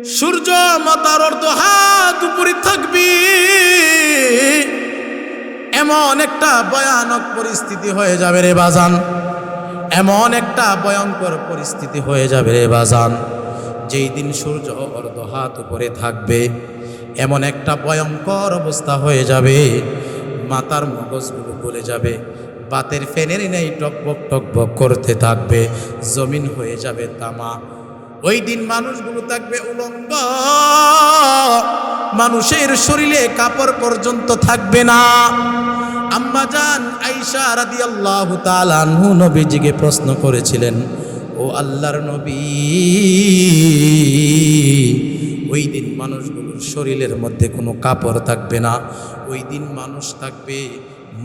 সূর্য মাথার অর্ধ হাত উপরে থাকবে, এমন একটা ভয়ানক পরিস্থিতি হয়ে যাবে রে বাজান, এমন একটা ভয়ঙ্কর পরিস্থিতি হয়ে যাবে রে বাজান। যেই দিন সূর্য অর্ধ হাত উপরে থাকবে, এমন একটা ভয়ঙ্কর অবস্থা হয়ে যাবে, মাথার মগজগুলো গলে যাবে, বাতের ফ্যানের নেই টকবক টকবক করতে থাকবে, জমিন হয়ে যাবে তামা। ওই দিন মানুষগুলো থাকবে উলঙ্গ, মানুষের শরীরে কাপড় পর্যন্ত থাকবে না। আম্মা জান আয়েশা রাদিয়াল্লাহু তাআলা আনহু নবীজিকে প্রশ্ন করেছিলেন, ও আল্লাহর নবী, ওই দিন মানুষগুলোর শরীরের মধ্যে কোনো কাপড় থাকবে না, ওই দিন মানুষ থাকবে,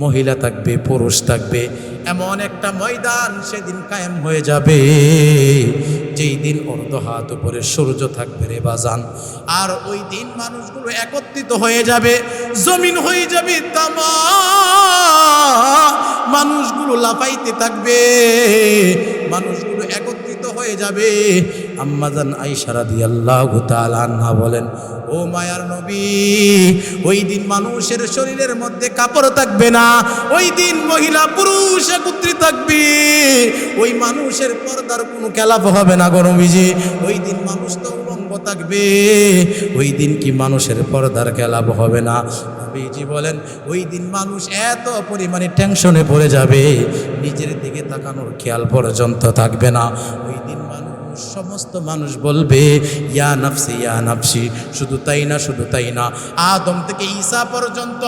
মহিলা থাকবে, পুরুষ থাকবে, এমন একটা ময়দান সেদিন কায়েম হয়ে যাবে, যেই দিন অর্ধ হাত উপরে সূর্য থাকবে রে বাজান। আর ওই দিন মানুষগুলো একত্রিত হয়ে যাবে, জমিন হয়ে যাবে তামা, মানুষগুলো লাফাইতে থাকবে, মানুষগুলো একত্রিত হয়ে যাবে। আম্মা জান আয়েশা রাদিয়াল্লাহু তাআলা আনহা বলেন, ও মায়ার নবী, ওই দিন মানুষের শরীরের মধ্যে কাপড় থাকবে না, ওই দিন মহিলা পুরুষ একত্রিত থাকবে, ওই মানুষের পর্দার কোনো খেলাপ হবে না গো নবীজি, ওই দিন মানুষ তো উলঙ্গ থাকবে, ওই দিন কি মানুষের পর্দার খেলাপ হবে না? নবীজি বলেন, ওই দিন মানুষ এত পরিমাণে টেনশনে পড়ে যাবে, নিজের দিকে তাকানোর খেয়াল পর্যন্ত থাকবে না। ওই দিন সমস্ত মানুষ বলবে ইয়া নাফসি ইয়া নাফসি। শুধু তাই না, শুধু তাই না, আদম থেকে ঈসা পর্যন্ত,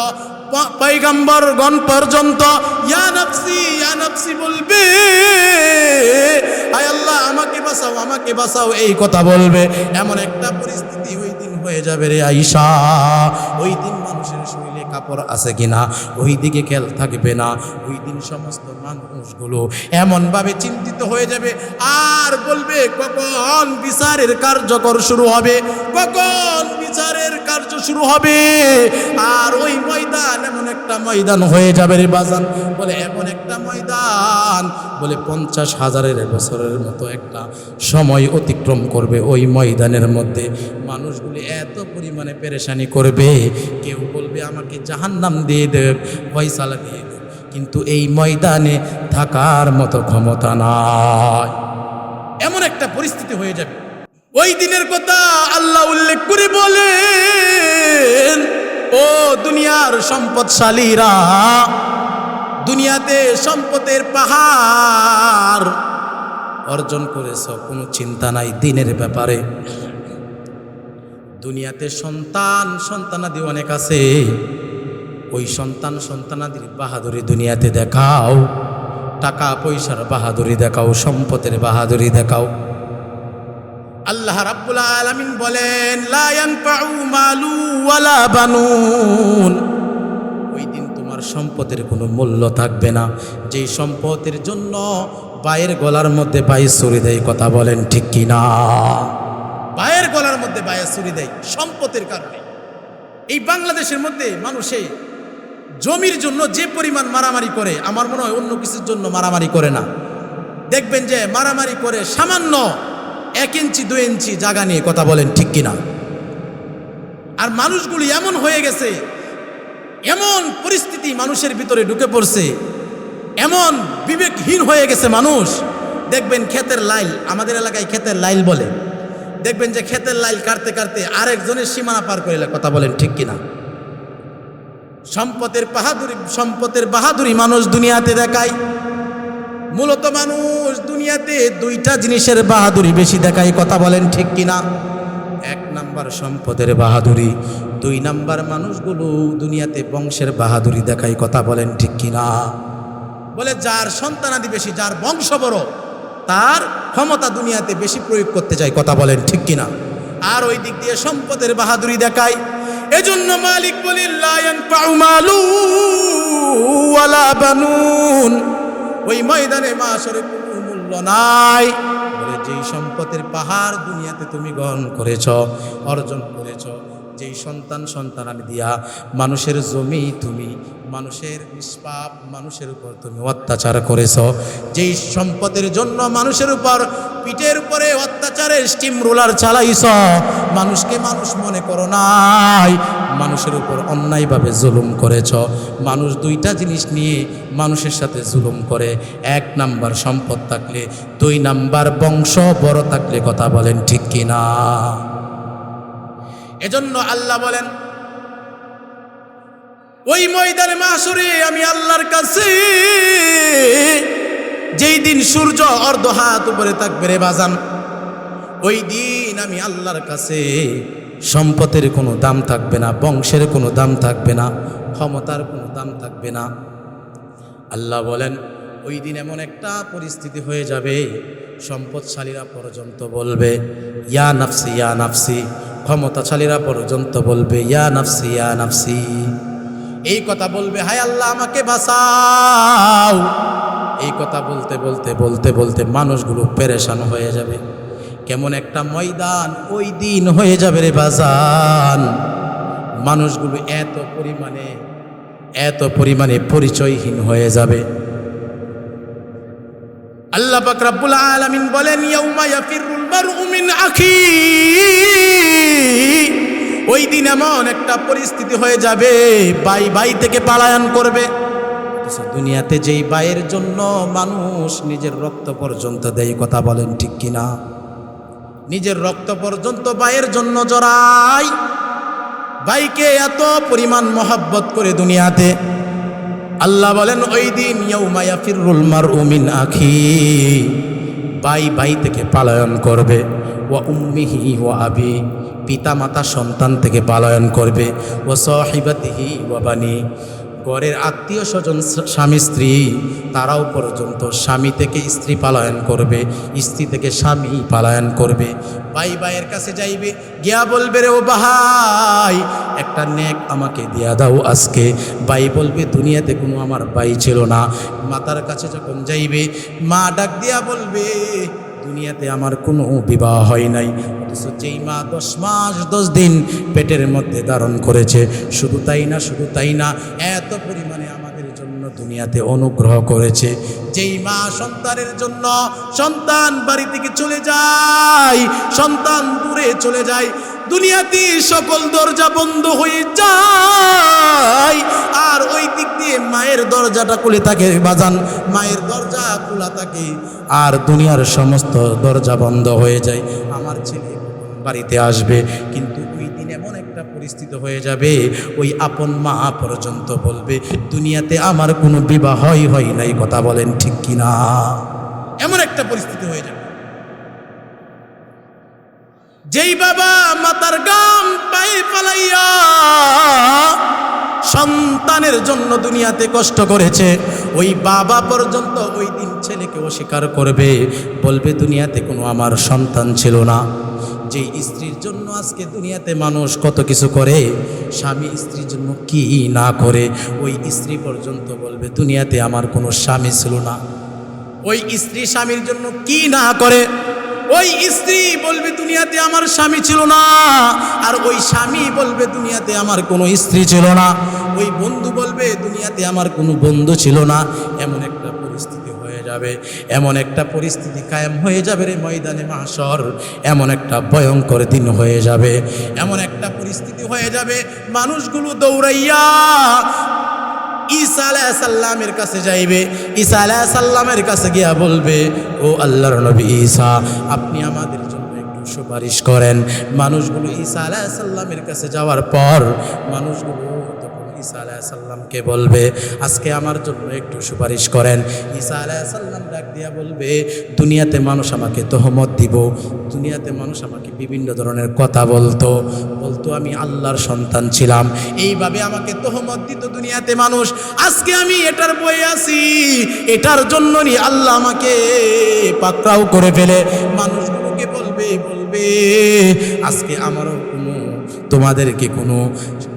পয়গম্বরগণ পর্যন্ত ইয়া নাফসি ইয়া নাফসি বলবে, আয় আল্লাহ আমাকে বাঁচাও, আমাকে বাঁচাও, এই কথা বলবে। এমন একটা পরিস্থিতি ওই দিন হয়ে যাবে রে আয়েশা। ওই দিন মানুষের শরীরে কাপড় আছে কিনা ওই দিকে খেয়াল থাকবে না। ওই দিন সমস্ত মানুষগুলো এমনভাবে চিন্তিত হয়ে যাবে আর বলবে কখন বিচারের কার্যকর শুরু হবে, কখন বিচারের কার্য শুরু হবে। আর ওই ময়দান এমন একটা ময়দান হয়ে যাবে রে বাজান, বলে এমন একটা ময়দান, বলে 50,000 বছরের মতো একটা সময় অতিক্রম করবে ওই ময়দানের মধ্যে। মানুষগুলি এত পরিমাণে পেরেশানি করবে, কেউ বলবে আমাকে জাহান্নাম দিয়ে দেব, ফয়সালা দিয়ে দেব, কিন্তু এই ময়দানে থাকার মতো ক্ষমতা নাই। এমন একটা পরিস্থিতি হয়ে যাবে। ওই দিনের কথা আল্লাহ উল্লেখ করে বলেন, ও দুনিয়ার সম্পদশালীরা, দুনিয়াতে সম্পদের পাহাড় অর্জন করেছ, কোনো চিন্তা নাই দিনের ব্যাপারে। দুনিয়াতে সন্তানাদি অনেক আছে, ওই সন্তানাদির বাহাদুরি দুনিয়াতে দেখাও, টাকা পয়সার বাহাদুরি দেখাও, সম্পদের বাহাদুরি দেখাও। আল্লাহ রাব্বুল আলামিন বলেন, লা ইয়ানফাউ মালু ওয়ালা বানুন। ওই দিন তোমার সম্পদের কোনো মূল্য থাকবে না, যেই সম্পদের জন্য পায়ের গলার মধ্যে পায়ে ছুরি দেয়। কথা বলেন ঠিক কি না? পায়ের গলার মধ্যে পায়ে ছুরি দেয় সম্পদের কারণে। এই বাংলাদেশের মধ্যে মানুষে জমির জন্য যে পরিমাণ মারামারি করে, আমার মনে হয় অন্য কিছুর জন্য মারামারি করে না। দেখবেন যে মারামারি করে সামান্য 1 ইঞ্চি 2 ইঞ্চি জায়গা নিয়ে। কথা বলেন ঠিক কিনা? আর মানুষগুলি এমন হয়ে গেছে, এমন পরিস্থিতি মানুষের ভিতরে ঢুকে পড়ছে, এমন বিবেকহীন হয়ে গেছে মানুষ। দেখবেন ক্ষেতের লাইল, আমাদের এলাকায় ক্ষেতের লাইল বলে, দেখবেন যে ক্ষেতের লাইল কাটতে কাটতে আরেকজনের সীমানা পার করে। কথা বলেন ঠিক কিনা? সম্পদের বাহাদুরি মানুষ দুনিয়াতে দেখায়। মূলত মানুষ দুনিয়াতে 2টা জিনিসের বাহাদুরি বেশি দেখায়। কথা বলেন ঠিক কিনা? 1 নাম্বার সম্পদের বাহাদুরি, 2 নাম্বার মানুষগুলো দুনিয়াতে বংশের বাহাদুরি দেখায়। কথা বলেন ঠিক কিনা? বলে যার সন্তানাদি বেশি, যার বংশ বড়, তার ক্ষমতা দুনিয়াতে বেশি প্রয়োগ করতে চায়। কথা বলেন ঠিক কিনা? আর ওই দিক দিয়ে সম্পদের বাহাদুরি দেখায়। এজন্য মালিক বলেন, লা ইয়ানফাউ মালু ওয়ালা বানুন। ওই ময়দানে মাশরে কোনো মূল্য নাই। বলে যেই সম্পদের পাহাড় দুনিয়াতে তুমি গ্রহণ করেছ, অর্জন করেছ, যেই সন্তানাদি দিয়া মানুষের জমি তুমি, মানুষের নিষ্পাপ মানুষের উপর তুমি অত্যাচার করেছ, যেই সম্পদের জন্য মানুষের উপর পিঠের উপরে অত্যাচারের স্টিম রোলার চালাইছ, মানুষকে মানুষ মনে করো নাই, মানুষের উপর অন্যায়ভাবে জুলুম করেছ। মানুষ দুইটা জিনিস নিয়ে মানুষের সাথে জুলুম করে, 1 নাম্বার সম্পদ থাকলে, 2 নাম্বার বংশ বড় থাকলে। কথা বলেন ঠিক কিনা? এজন্য আল্লাহ বলেন ওই ময়দানে মাশরে আমি আল্লাহর কাছে যেই দিন সূর্য অর্ধ হাত উপরে থাকবে রে বাজান, ওই দিন আমি আল্লাহর কাছে সম্পদের কোনো দাম থাকবে না, বংশের কোনো দাম থাকবে না, ক্ষমতার কোনো দাম থাকবে না। আল্লাহ বলেন ওই দিন এমন একটা পরিস্থিতি হয়ে যাবে, সম্পদশালীরা পর্যন্ত বলবে ইয়া নাফসি ইয়া নাফসি, ক্ষমতাশালীরা পর্যন্ত বলবে ইয়া নাফসি ইয়া নাফসি। এই কথা বলবে, হায় আল্লাহ আমাকে বাঁচাও। এই কথা বলতে বলতে বলতে বলতে মানুষগুলো পেরেশান হয়ে যাবে। কেমন একটা ময়দান ওই দিন হয়ে যাবে রে বাজান, মানুষগুলো এত পরিমাণে পরিচয়হীন হয়ে যাবে। আল্লাহ পাক রব্বুল আলামিন বলেন ইয়াউমা ইয়াফিরুল মারউ মিন আখি, ওই দিন এমন একটা পরিস্থিতি হয়ে যাবে ভাই থেকে পলায়ন করবে। দুনিয়াতে যেই ভাইয়ের জন্য মানুষ নিজের রক্ত পর্যন্ত দেয়, কথা বলেন ঠিক কিনা? নিজের রক্ত পর্যন্ত ভাইয়ের জন্য জড়ায়, ভাইকে এত পরিমাণ মহব্বত করে দুনিয়াতে। আল্লাহ বলেন ওই দিন ইয়াউমা ইয়াফিরুল মারউ মিন আখি, ভাই থেকে পলায়ন করবে। ওয়া উম্মিহি ওয়া আবি, পিতা মাতা সন্তান থেকে পলায়ন করবে। ওয়া সাহিবাতিহি ওয়া বানি, ঘরের আত্মীয় স্বজন স্বামী স্ত্রী তারাও পর্যন্ত স্বামী থেকে স্ত্রী পলায়ন করবে, স্ত্রী থেকে স্বামী পলায়ন করবে। ভাইয়ের কাছে যাইবে, গিয়া বলবে রে ও ভাই একটা নেক আমাকে দিয়া দাও আজকে। ভাই বলবে দুনিয়াতে কোনো আমার ভাই ছিল না। মাতার কাছে যখন যাইবে, মা ডাক দিয়া বলবে দুনিয়াতে আমার কোনো বিবাহ হয় নাই। অথচ যেই মা 10 মাস 10 দিন পেটের মধ্যে ধারণ করেছে, শুধু তাই না এত পরিমাণে আমাদের জন্য দুনিয়াতে অনুগ্রহ করেছে। যেই মা সন্তানের জন্য, সন্তান বাড়ি থেকে চলে যায়, সন্তান দূরে চলে যায়, দুনিয়াতে সকল দরজা বন্ধ হয়ে যায়, আর ওই দিক দিয়ে মায়ের দরজাটা খুলে থাকে বাজান, মায়ের দরজা খোলা থাকে আর দুনিয়ার সমস্ত দরজা বন্ধ হয়ে যায়। আমার ছেলে বাড়িতে আসবে, কিন্তু ওই দিন এমন একটা পরিস্থিতি হয়ে যাবে ওই আপন মা পর্যন্ত বলবে দুনিয়াতে আমার কোনো বিবাহই হয় নাই। কথা বলেন ঠিক কিনা? এমন একটা পরিস্থিতি হয়ে যাবে। যেই বাবা মাতার গাম পায়ে ফালাইয়া সন্তানের জন্য দুনিয়াতে কষ্ট করেছে, ওই বাবা পর্যন্ত ওই দিন ছেলেকে অস্বীকার করবে, বলবে দুনিয়াতে কোনো আমার সন্তান ছিল না। যে স্ত্রীর জন্য আজকে দুনিয়াতে মানুষ কত কিছু করে, স্বামী স্ত্রীর জন্য কি না করে, ওই স্ত্রী পর্যন্ত বলবে দুনিয়াতে আমার কোনো স্বামী ছিল না। ওই স্ত্রী স্বামীর জন্য কি না করে, ওই স্ত্রী বলবে দুনিয়াতে আমার স্বামী ছিল না, আর ওই স্বামী বলবে দুনিয়াতে আমার কোনো স্ত্রী ছিল না। ওই বন্ধু বলবে দুনিয়াতে আমার কোনো বন্ধু ছিল না। এমন একটা পরিস্থিতি হয়ে যাবে, এমন একটা পরিস্থিতি কায়েম হয়ে যাবে রে ময়দানে মাহশর। এমন একটা ভয়ঙ্কর দিন হয়ে যাবে, এমন একটা পরিস্থিতি হয়ে যাবে, মানুষগুলো দৌড়াইয়া ঈসা আলাইহিস সালামের কাছে যাইবে। ঈসা আলাইহিস সালামের কাছে গিয়া বলবে ও আল্লাহর নবী ঈসা, আপনি আমাদের জন্য একটু সুপারিশ করেন। মানুষগুলো ঈসা আলাইহিস সালামের কাছে যাওয়ার পর মানুষগুলো তখন ঈসা আলাইহিস সালামকে বলবে আজকে আমার জন্য একটু সুপারিশ করেন। ঈসা আলাইহিস সালাম ডাক দিয়া বলবে দুনিয়াতে মানুষ আমাকে তহমত দিব, দুনিয়াতে মানুষ আমাকে বিভিন্ন ধরনের কথা বলতো আমি আল্লাহর সন্তান ছিলাম, এইভাবে আমাকে তহমত দিত দুনিয়াতে মানুষ। আজকে আমি এটার বয়ে আছি, এটার জন্য আল্লাহ আমাকে পাকড়াও করে ফেলে। মানুষগুলোকে বলবে বলবে আজকে আমারও কোনো তোমাদেরকে কোনো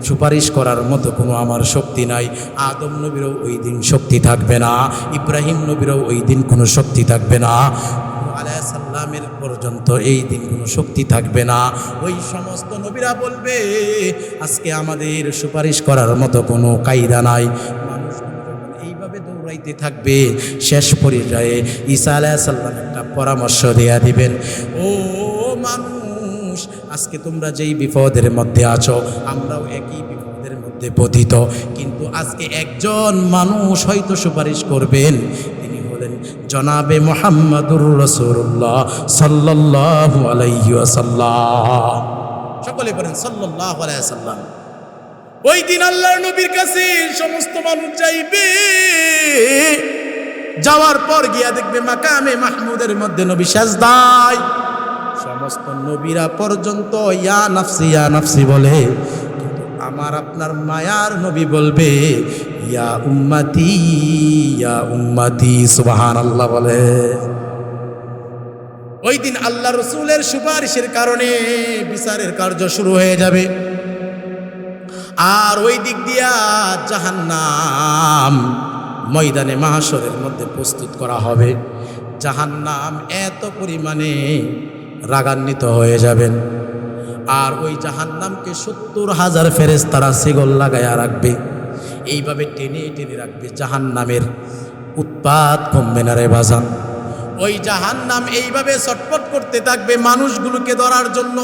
সুপারিশ করার মতো কোনো আমার শক্তি নাই। আদম নবীরও ওই দিন শক্তি থাকবে না, ইব্রাহিম নবীরও ওই দিন কোনো শক্তি থাকবে না, আলাইহিস সালামের পর্যন্ত এই দিন কোনো শক্তি থাকবে না। ওই সমস্ত নবীরা বলবে আজকে আমাদের সুপারিশ করার মতো কোনো কায়দা নাই। মানুষ এইভাবে দৌড়াইতে থাকবে, শেষ পর্যায়ে ঈসা আলাইহিস সালাম একটা পরামর্শ দেয়া দিবেন, ও মানুষ আজকে তোমরা যেই বিপদের মধ্যে আছো আমরাও একই বিপদের মধ্যে পতিত, কিন্তু আজকে একজন মানুষ হয়তো সুপারিশ করবেন, তিনি হলেন জনাবে মুহাম্মাদুর রাসূলুল্লাহ সাল্লাল্লাহু আলাইহি ওয়াসাল্লাম। সকলে বলেন সাল্লাল্লাহু আলাইহি ওয়াসাল্লাম। ওই দিন আল্লাহর নবীর কাছে সমস্ত মানুষ যাইবে, যাওয়ার পর গিয়া দেখবে মাকামে মাহমুদের মধ্যে নবী সাজদায়, সমস্ত নবীরা পর্যন্ত ইয়া নাফসি বলে, কিন্তু আমার আপনার মায়ার নবী বলবে ইয়া উম্মতি সুবহানাল্লাহ বলে। ওই দিন আল্লাহ রসুলের সুপারিশের কারণে বিচারের কার্য শুরু হয়ে যাবে। আর ওই দিক দিয়া জাহান্নাম ময়দানে মাহশরের মধ্যে প্রস্তুত করা হবে। জাহান্নাম এত পরিমাণে রাগান্বিত হয়ে যাবেন, আর ওই জাহান্নামকে 70,000 ফেরেশতারা শিকল লাগায়া রাখবে, এইভাবে টেনে টেনে রাখবে। জাহান্নামের উৎপাত কমবে না রে বাজান। ওই জাহান্নাম এইভাবে ছটফট করতে থাকবে মানুষগুলোকে ধরার জন্য,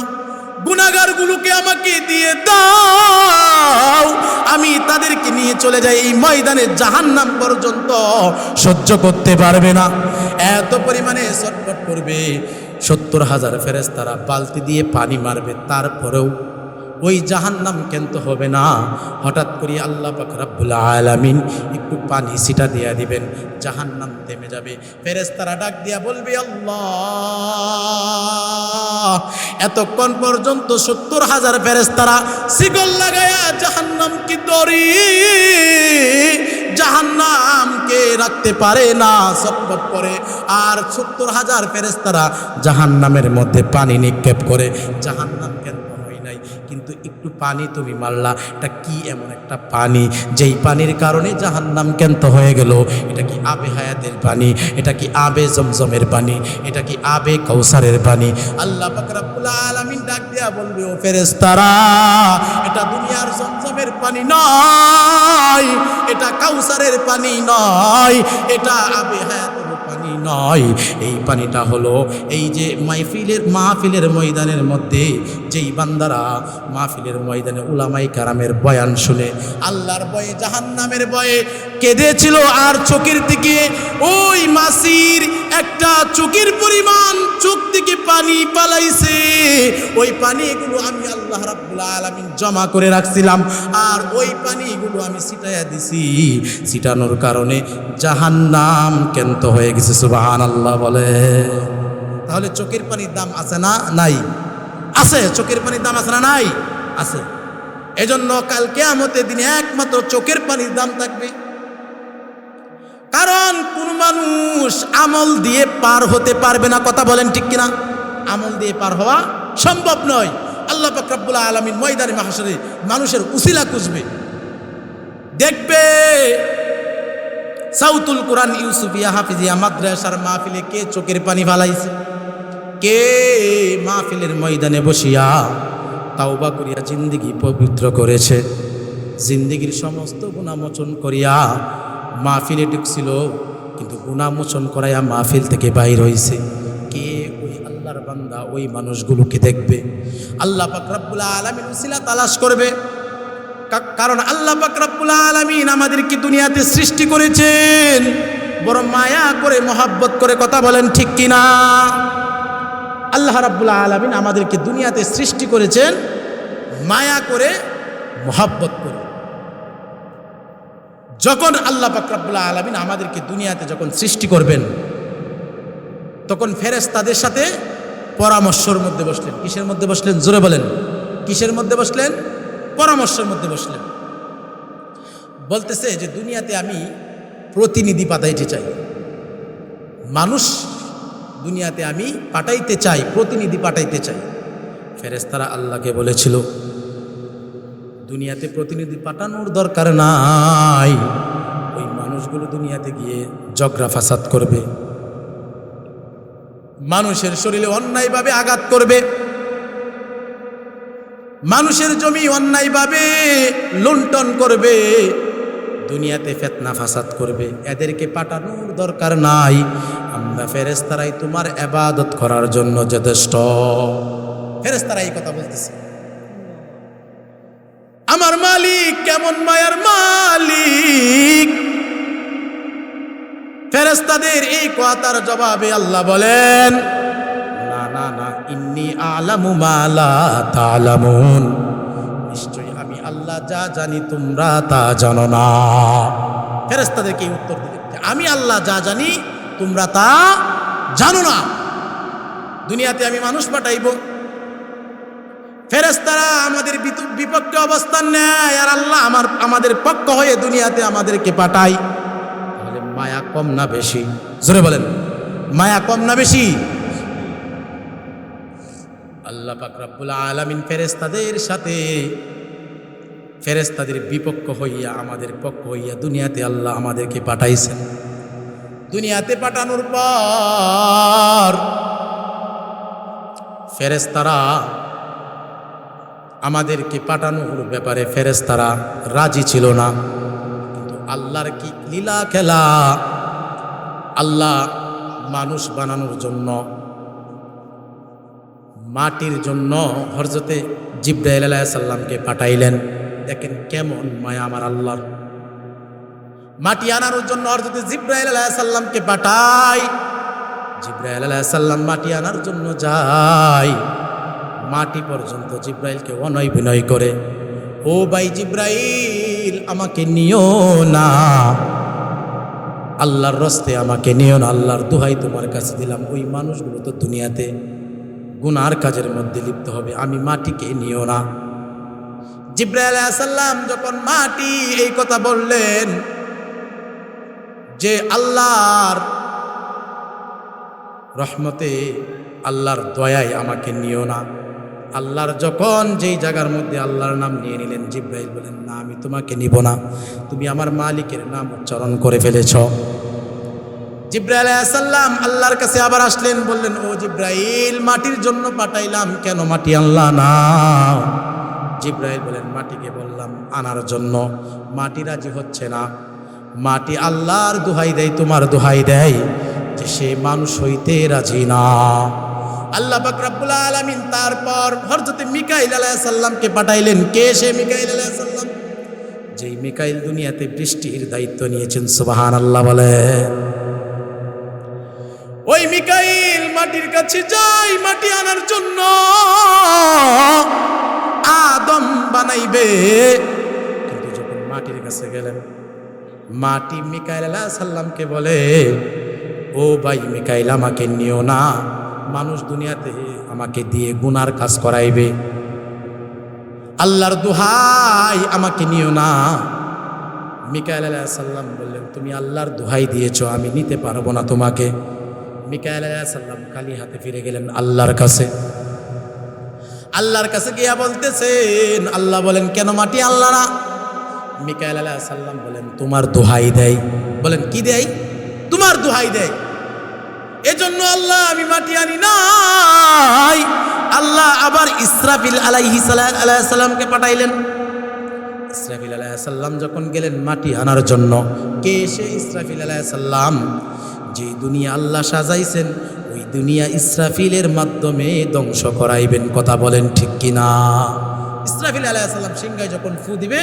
গুনাহগারগুলোকে আমাকে দিয়ে দাও, আমি তাদেরকে নিয়ে চলে যাই। এই ময়দানে জাহান্নাম পর্যন্ত সহ্য করতে পারবে না, এত পরিমাণে ছটফট করবে। 70,000 ফেরেশতারা বালতি দিয়ে পানি মারবে, তারপরেও ওই জাহান্নাম কেন্ত হবে না। হঠাৎ করে আল্লাহ পাক রব্বুল আলামিন একটু পানি ছিটা দিয়া দিবেন, জাহান্নাম থেমে যাবে। ফেরেশতারা ডাক দিয়া বলবে আল্লাহ, এতক্ষণ পর্যন্ত 70,000 ফেরেশতারা শিকল লাগায়া জাহান্নামকে ধরে, জাহান্নামকে রাখতে পারে না, ছটফট করে। আর 70,000 ফেরেশতারা জাহান্নামের মধ্যে পানি নিক্ষেপ করে, জাহান্নাম কেন হয় নাই, কিন্তু একটু পানি তুমি মারলা, এটা কি এমন একটা পানি যেই পানির কারণে জাহান্নাম কেন্ত হয়ে গেল? এটা কি আবে হায়াতের পানি? এটা কি আবে জমজমের পানি? এটা কি আবে কাউসারের পানি? আল্লাহ পাক রব্বুল আলামিন ডাক দিয়া বলবে, ও ফেরেশতারা, এটা দুনিয়ার জমজমের পানি নয়, এটা কাউসারের পানি নয়, এটা আবে হায়াতের পানি নয়। এই পানিটা হলো এই যে মাহফিলের ময়দানের মধ্যে যেই বান্দারা মাহফিলের ময়দানে উলামায়ে কেরামের বয়ান শুনে আল্লাহর ভয়ে জাহান্নামের ভয়ে কেঁদেছিল, আর চোখের দিকে ওই মাসির একটা চোখের পরিমাণ চোখ থেকে পানি পালাইছে, ওই পানিগুলো আমি আল্লাহ রাব্বুল আলামিন জমা করে রাখছিলাম, আর ওই পানিগুলো আমি ছিটাইয়া দিছি। ছিটানোর কারণে জাহান্নাম কেন্ত হয়ে গেছে। সুবহানাল্লাহ বলে। তাহলে চোখের পানির দাম আছে না নাই? আছে। চোখের পানির দাম আছে না নাই? আছে। এজন্য কাল কিয়ামতের দিনে একমাত্র চোখের পানির দাম থাকবে। কারণ কোন মানুষ আমল দিয়ে পার হতে পারবে না, কথা বলেন ঠিক কিনা? আমল দিয়ে পার হওয়া সম্ভব নয়। আল্লাহ পাক রব্বুল আলামিন ময়দানে মাহশরে মানুষের উসিলা খুঁজবে, দেখবে সাউতুল কোরআন ইউসুফিয়া হাফিজিয়া মাদ্রাসার মাহফিলে কে চোখের পানি ফালাইছে, কে মাহফিলের ময়দানে বসিয়া তাওবা করিয়া জিন্দেগি পবিত্র করেছে, জিন্দেগির সমস্ত গুনাহমোচন করিয়া মাহফিলে ঢুকছিল, কিন্তু গুনাহমোচন করাইয়া মাহফিল থেকে বাইর হইছে। কে ওই আল্লাহর বান্দা? ওই মানুষগুলোকে দেখবে আল্লাহ পাক রব্বুল আলামিন উসিলা তালাশ করবে। কারণ আল্লাহ পাক রব্বুল আলামিন আমাদেরকে দুনিয়াতে সৃষ্টি করেছেন বড় মায়া করে, মহব্বত করে, কথা বলেন ঠিক কিনা? আল্লাহ রাব্বুল আলামিন আমাদেরকে দুনিয়াতে সৃষ্টি করেছেন মায়া করে, মহব্বত করে। যখন আল্লাহ পাক রব্বুল আলামিন আমাদেরকে দুনিয়াতে যখন সৃষ্টি করবেন, তখন ফেরেশতাদের সাথে পরামর্শের মধ্যে বসলেন। কিসের মধ্যে বসলেন? জোরে বলেন, কিসের মধ্যে বসলেন? পরামর্শের মধ্যে বসলেন। বলতেছে যে দুনিয়াতে আমি প্রতিনিধি পাঠাইতে চাই, মানুষ দুনিয়াতে আমি পাঠাইতে চাই, প্রতিনিধি পাঠাইতে চাই। ফেরেশতারা আল্লাহকে বলেছিল, দুনিয়াতে প্রতিনিধি পাঠানোর দরকার নাই, ওই মানুষগুলো দুনিয়াতে গিয়ে ঝগড়া ফাসাদ করবে, মানুষের শরীরে অন্যায়ভাবে আঘাত করবে, মানুষের জমি অন্যায়ভাবে লুণ্ঠন করবে, দুনিয়াতে ফিতনা ফাসাদ করবে, এদেরকে পাঠানোর দরকার নাই, আমরা ফেরেশতারাই তোমার ইবাদত করার জন্য যথেষ্ট। ফেরেশতারা এই কথা বলতেছে। আমার মালিক কেমন মায়ার মালিক! ফেরেশতাদের এই কথার জবাবে আল্লাহ বলেন, না না না, ইন্নী আ'লামু মা লা তা'লামুন, নিশ্চয়ই আমি আল্লাহ যা জানি তোমরা তা জানো না। ফেরেশতাদেরকে উত্তর দিলেন, আমি আল্লাহ যা জানি তোমরা তা জানো না। দুনিয়াতে আমি মানুষ পাঠাইব, ফেরেশতারা আমাদের বিপক্ষে অবস্থান নেয়, আর আল্লাহ আমাদের পক্ষ হয়ে দুনিয়াতে আমাদেরকে পাঠায়। তাহলে মায়া কম না বেশি? জোরে বলেন, মায়া কম না বেশি? আল্লাহ পাক রব্বুল আলামিন ফেরেশতাদের সাথে, ফেরেশতাদের বিপক্ষ হইয়া আমাদের পক্ষ হইয়া দুনিয়াতে আল্লাহ আমাদেরকে পাঠাইছেন। দুনিয়াতে পাঠানোর পর ফেরেশতারা আমাদেরকে পাঠানোর ব্যাপারে ফেরেশতারা রাজি ছিল না। কিন্তু আল্লাহর কি লীলা খেলা! আল্লাহ মানুষ বানানোর জন্য, মাটির জন্য হযরতে জিবরাইল আলাইহিস সালামকে পাঠাইলেন। দেখেন কেমন মায়া আমার আল্লাহর। মাটি আনার জন্য হযরতে জিবরাইল আলাইহিস সালামকে পাঠায়। জিবরাইল আলাইহিস সালাম মাটি আনার জন্য যায়, মাটি পর্যন্ত জিবরাইলকে অনয় বিনয় করে, ও ভাই জিবরাইল আমাকে নিও না, আল্লাহর রাস্তে আমাকে নিও না, আল্লাহর দোহাই তোমার কাছে দিলাম, ওই মানুষগুলো তো দুনিয়াতে গুনার কাজের মধ্যে লিপ্ত হবে, আমি মাটিকে নিও না। জিবরাইল আলাইহিস সালাম যখন মাটি এই কথা বললেন যে আল্লাহর রহমতে, আল্লাহর দয়ায় আমাকে নিও না, আল্লাহর যখন যেই জায়গার মধ্যে আল্লাহর নাম নিয়ে নিলেন, জিবরাইল বলেন, না আমি তোমাকে নিব না, তুমি আমার মালিকের নাম উচ্চারণ করে ফেলেছ। জিবরাইল আলাইহিস সালাম আল্লাহর কাছে আবার আসলেন, বললেন, ও জিবরাইল মাটির জন্য পাঠাইলাম, কেন মাটি আনলা না? জিবরাইল বলেন, মাটিকে বললাম আনার জন্য, মাটি রাজি হচ্ছে না। মাটি আল্লাহর দোহাই দেয়, তোমার দোহাই দেয় যে সে মানুষ হইতে রাজি না। আল্লাহ পাক রব্বুল আলামিন তারপর হযরত মিকাইল আলাইহিস সালামকে পাঠাইলেন। কে সে মিকাইল আলাইহিস সালাম? যেই মিকাইল দুনিয়াতে বৃষ্টির দায়িত্ব নিয়েছেন। সুবহানাল্লাহ বলেন। ওই মিকাইল মাটির কাছে যায় মাটি আনার জন্য, আদম বানাইবে। কিন্তু যখন মাটির কাছে গেলেন, মাটি মিকাইল আলাইহিস সালামকে বলে, ও ভাই মিকাইল আমাকে নিও না, মানুষ দুনিয়াতে আমাকে দিয়ে গুনার কাজ করাইবে, আল্লাহর দোহাই আমাকে নিও না। মিকাইল আলাইহিস সালাম বললেন, তুমি আল্লাহর দোহাই দিয়েছো, আমি নিতে পারবো না তোমাকে। মিকাইল আলাইহিস সালাম খালি হাতে ফিরে গেলেন আল্লাহর কাছে। আল্লাহর কাছে গিয়া বলতেছেন, আল্লাহ বলেন, কেন মাটি আল্লাহ না? মিকাইল আলাইহিস সালাম বলেন, তোমার দোহাই দেয়। বলেন, কি দেয়? তোমার দোহাই দেয়, এজন্য আল্লাহ আমি মাটি আনি নাই। আল্লাহ আবার ইসরাফিল আলাইহিস সালামকে পাঠাইলেন। ইসরাফিল আলাইহিস সালাম যখন গেলেন মাটি আনার জন্য, কে সে ইসরাফিল আলাইহিস সালাম? যে দুনিয়া আল্লাহ সাজাইছেন, ওই দুনিয়া ইসরাফিলের মাধ্যমে ধ্বংস করাইবেন। কথা বলেন ঠিক কিনা? ইসরাফিল আলাইহিস সালাম সিংহায় যখন ফু দিবে,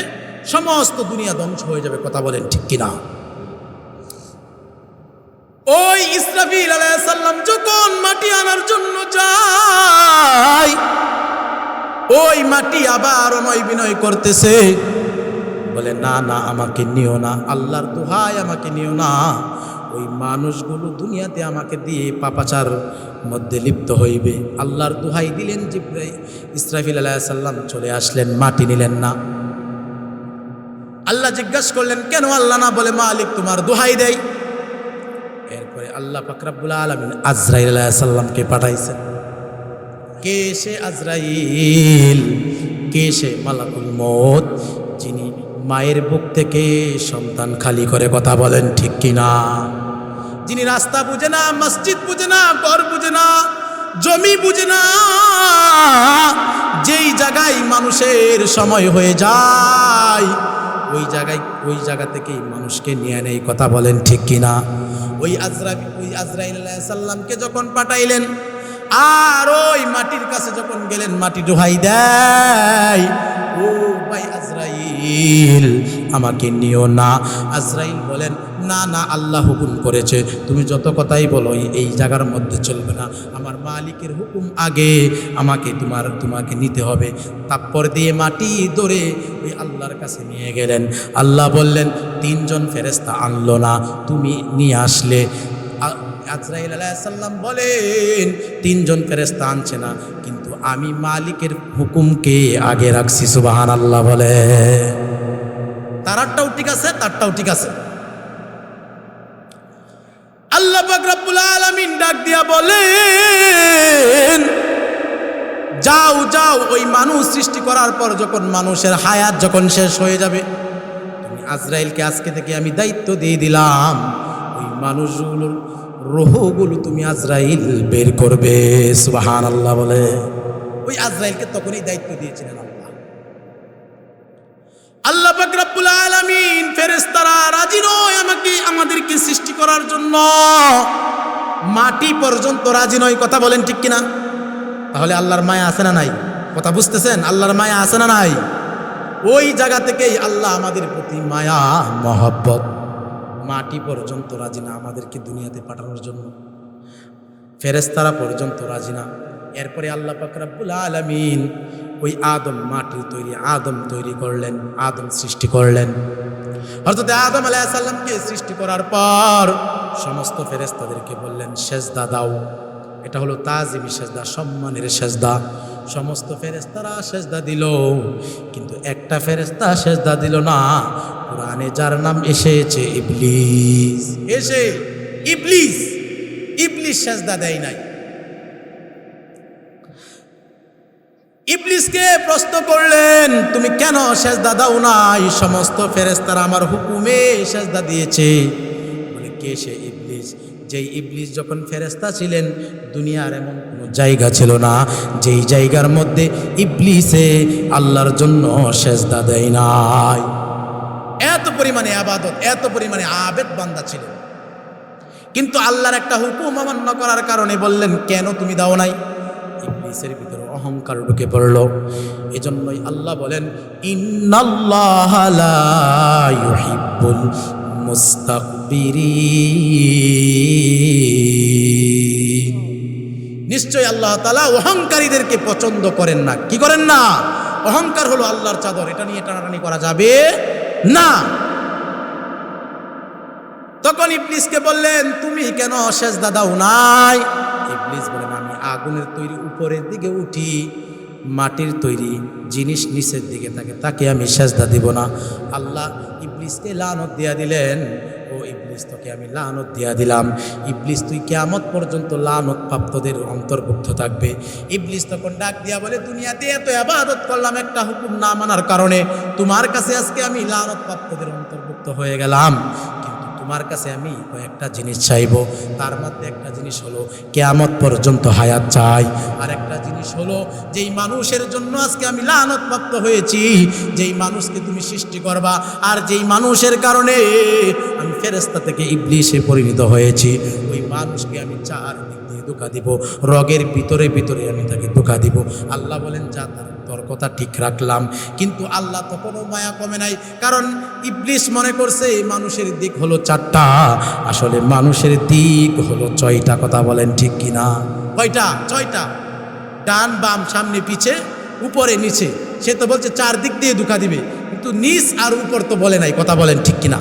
সমস্ত দুনিয়া ধ্বংস হয়ে যাবে। কথা বলেন ঠিক কিনা? ওই ইসরাফিল আলাইহিস সালাম যখন মাটি আনার জন্য যায়, ওই মাটি আবার অনয় বিনয় করতেছে, বলে, না না আমাকে নিও না, আল্লাহর দোহাই আমাকে নিও না, ওই মানুষগুলো দুনিয়াতে আমাকে দিয়ে পাপাচার মধ্যে লিপ্ত হইবে। আল্লাহর দোহাই দিলেন। জিবরাইল ইসরাফিল আলাইহিস সালাম চলে আসলেন, মাটি নিলেন না। আল্লাহ জিজ্ঞাসা করলেন, কেন আল্লাহ না? বলে, মালিক তোমার দোহাই দেয়। এরপর এরপরে আল্লাহ পাক রব্বুল আলামিন আজরাইল আলাইহিস সালামকে পাঠাইছেন। কে সে আজরাইল? কে সে মালাকুল মউত, যিনি মায়ের বুক থেকে সন্তান খালি করে, কথা বলেন ঠিক কিনা? যিনি রাস্তা বুঝে না, মসজিদ বুঝে না, ঘর বুঝে না, জমি বুঝে না, যেই জায়গায় মানুষের সময় হয়ে যায় ওই জায়গা থেকেই মানুষকে নিয়ে নেই, কথা বলেন ঠিক কিনা? ওই আজরাইল আলাইহিস সালামকে যখন পাঠাইলেন আর ওই মাটির কাছে যখন গেলেন, মাটি দোহাই দেয়, ও ভাই আজরাইল আমাকে নিও না। আজরাইল বলেন, না না, আল্লাহ হুকুম করেছে, তুমি যত কথাই বলো এই জায়গার মধ্যে চলবে না, আমার মালিকের হুকুম আগে, তোমাকে নিতে হবে। তারপর দিয়ে মাটি ধরে ওই আল্লাহর কাছে নিয়ে গেলেন। আল্লাহ বললেন, 3 জন ফেরেশতা আনলো না, তুমি নিয়ে আসলে। আজরাইল আলাইহিস সালাম বলেন, 3 জন ফেরেশতা আনছে না, কিন্তু আমি মালিকের হুকুমকে আগে রাখছি। সুবহানাল্লাহ বলে। তারটাও ঠিক আছে, তারটাও ঠিক আছে। আল্লাহ পাক রব্বুল আলামিন ডাক দিয়া বলেন, যাও যাও, ওই মানুষ সৃষ্টি করার পর যখন মানুষের হায়াত যখন শেষ হয়ে যাবে, তুমি আজরাইলকে আজকে থেকে আমি দায়িত্ব দিয়ে দিলাম, ওই মানুষগুলোর রূহগুলো তুমি আজরাইল বের করবে। সুবহানাল্লাহ বলে। ওই আজরাইলকে তখনই দায়িত্ব দিয়েছিলেন আল্লাহ। আল্লাহ পাক রব্বুল আলামিন, ফেরেশতারা রাজি নয় আমাদেরকে সৃষ্টি করার জন্য, মাটি পর্যন্ত রাজি নয়, কথা বলেন ঠিক কিনা? তাহলে আল্লাহর মায়া আছে না নাই? কথা বুঝতেছেন? আল্লাহর মায়া আছে না নাই? ওই জায়গা থেকেই আল্লাহ আমাদের প্রতি মায়া মহব্বত। মাটি পর্যন্ত রাজি না আমাদেরকে দুনিয়াতে পাঠানোর জন্য, ফেরেশতারা পর্যন্ত রাজি না। এরপরে আল্লাহ পাক রব্বুল আলামিন ওই মাটির তৈরি আদম তৈরি করলেন, আদম সৃষ্টি করলেন। হযরত আদম আলাইহিস সালামকে সৃষ্টি করার পর সমস্ত ফেরেশতাদেরকে বললেন, সেজদা দাও। এটা হলো তাজিমি সেজদা, সম্মানের সেজদা। সমস্ত ফেরেশতারা সেজদা দিল, কিন্তু একটা ফেরেশতা সেজদা দিল না। কোরআনে যার নাম এসেছে ইবলিস, ইবলিস সেজদা দেয় নাই। ইবলিসকে প্রশ্ন করলেন, তুমি কেন সেজদা দাও নাই? সমস্ত ফেরেশতারা আমার হুকুমে সেজদা দিয়েছে। বলে, কে সে ইবলিস? যেই ইবলিস যখন ফেরেশতা ছিলেন, দুনিয়ার এমন কোনো জায়গা ছিল না যেই জায়গার মধ্যে ইবলিসে আল্লাহর জন্য সেজদা দেয় নাই। এত পরিমাণে ইবাদত, এত পরিমাণে আবেদ বান্দা ছিলেন, কিন্তু আল্লাহর একটা হুকুম অমান্য করার কারণে বললেন, কেন তুমি দাও নাই? ইবলিসের ভিতরে অহংকার ঢুকে পড়ল। এজন্যই আল্লাহ বলেন, ইন্নাল্লাহা লা ইউহিব্বুল মুস্তাকবিরিন। নিশ্চয় আল্লাহ তাআলা অহংকারীদেরকে পছন্দ করেন না। কি করেন না? অহংকার হলো আল্লাহর চাদর, এটা নিয়ে টানাটানি করা যাবে না। তখন ইবলিসকে বললেন, তুমি কেন সেজদা দাও নাই? ইবলিস বলেন, আমি আগুনের তৈরি উপরের দিকে উঠি, মাটির তৈরি জিনিস নিচের দিকে থাকে, তাকে আমি সেজদা দিব না। আল্লাহ ইবলিসকে লানত দিয়া দিলেন, ও ইবলিস, তোকে আমি লানত দিয়া দিলাম। ইবলিস, তুই কিয়ামত পর্যন্ত লানত প্রাপ্তদের অন্তর্ভুক্ত থাকবে। ইবলিস তখন ডাক দিয়া বলে, দুনিয়াতে এত ইবাদত করলাম, একটা হুকুম না মানার কারণে তোমার কাছে আজকে আমি লানত প্রাপ্তদের অন্তর্ভুক্ত হয়ে গেলাম। তোমার কাছে আমি কয়েকটা জিনিস চাইবো, তার মধ্যে একটা জিনিস হলো কিয়ামত পর্যন্ত হায়াত চাই। আর একটা জিনিস হলো, যেই মানুষের জন্য আজকে আমি লানতপ্রাপ্ত হয়েছি, যেই মানুষকে তুমি সৃষ্টি করবা, আর যেই মানুষের কারণে আমি ফেরেশতা থেকে ইবলিসে পরিণত হয়েছি, ওই মানুষকে আমি 4 দিক দিয়ে ধোঁকা দিব, রগের ভিতরে ভিতরে আমি তাকে ধোঁকা দিব। আল্লাহ বলেন, যা, তোর কথা ঠিক রাখলাম। কিন্তু আল্লাহ তো কোনো মায়া কমে নাই, কারণ ইবলিস মনে করছে মানুষের দিক হলো 4টা, আসলে মানুষের দিক হলো 6টা। কথা বলেন ঠিক কিনা? কয়টা? 6টা। ডান বাম, সামনে পিছে, উপরে নিচে। সে তো বলছে 4 দিক দিয়ে ধোঁকা দিবে, কিন্তু নিচ আর উপর তো বলে নাই। কথা বলেন ঠিক কিনা?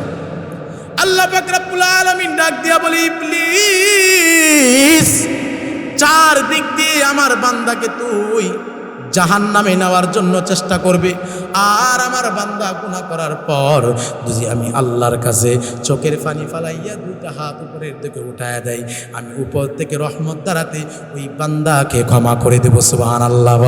আল্লাহ পাক রব্বুল আলামিন ডাক দিয়া বলে, ইবলিস, 4 দিক দিয়ে আমার বান্দাকে তুই জাহান্নামে নেওয়ার জন্য চেষ্টা করবে। আর আমার বান্দা গুনাহ করার পর যদি আমি আল্লাহর কাছে চোখের পানি ফালাইয়া দুইটা হাত উপরের দিকে উঠায়া দেয়, আমি উপর থেকে রহমত দ্বারাতে ওই বান্দাকে ক্ষমা করে দেব। সুবহানাল্লাহ।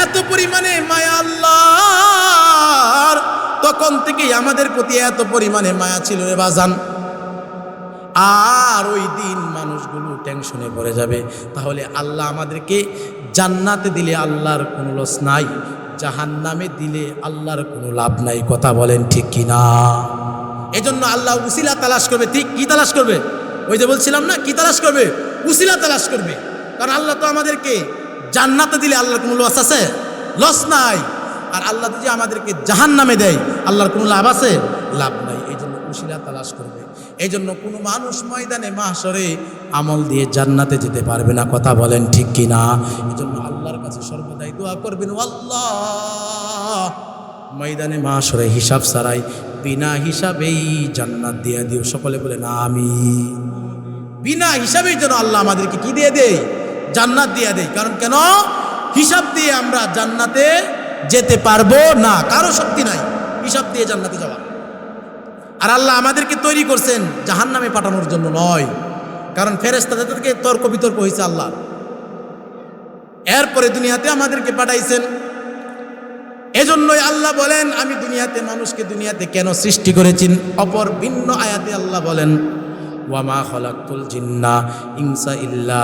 এত পরিমাণে মায়া আল্লাহর, তখন থেকেই আমাদের প্রতি এত পরিমাণে মায়া ছিল রে বাজান। আর ওই দিন মানুষগুলো টেনশনে পড়ে যাবে, তাহলে আল্লাহ আমাদেরকে জান্নাতে দিলে আল্লাহর কোনো লস নাই, জাহান্নামে দিলে আল্লাহর কোনো লাভ নাই। কথা বলেন ঠিক কি না? এজন্য আল্লাহ উসিলা তালাশ করবে। ঠিক কি তালাশ করবে? ওই যে বলছিলাম না, কি তালাশ করবে? উসিলা তালাশ করবে। কারণ আল্লাহ তো আমাদেরকে জান্নাতে দিলে আল্লাহর কোনো লস আছে? লস নাই। আর আল্লাহ যদি আমাদেরকে জাহান্নামে দেয়, আল্লাহর কোনো লাভ আছে? লাভ নাই। এই জন্য উসিলা তালাশ করবে। এই জন্য কোনো মানুষ ময়দানে মাহশরে আমল দিয়ে জান্নাতে যেতে পারবে না। কথা বলেন ঠিক কি না? এই জন্য আল্লাহর কাছে সর্বদাই দোয়া করবেন, আল্লাহ ময়দানে মাহশরে হিসাব ছাড়াই বিনা হিসাবেই জান্নাত দিয়ে দিও। সকলে বলেন আমিন। বিনা হিসাবেই যেন আল্লাহ আমাদেরকে কি দিয়ে দেয়? জান্নাত দিয়ে দেয়। কারণ কেন? হিসাব দিয়ে আমরা জান্নাতে যেতে পারবো না, কারো শক্তি নাই হিসাব দিয়ে জান্নাতে যাওয়া। আর আল্লাহ আমাদেরকে তৈরি করছেন জাহান্নামে পাঠানোর জন্য নয়। কারণ ফেরেশতাদের থেকে তর্ক বিতর্ক হয়েছে আল্লাহ, এরপরে দুনিয়াতে আমাদেরকে পাঠাইছেন। এজন্যই আল্লাহ বলেন, আমি দুনিয়াতে মানুষকে দুনিয়াতে কেন সৃষ্টি করেছি। অপর ভিন্ন আয়াতে আল্লাহ বলেন, ওয়ামা খলাকতুল জিন্না ইনসা ইল্লা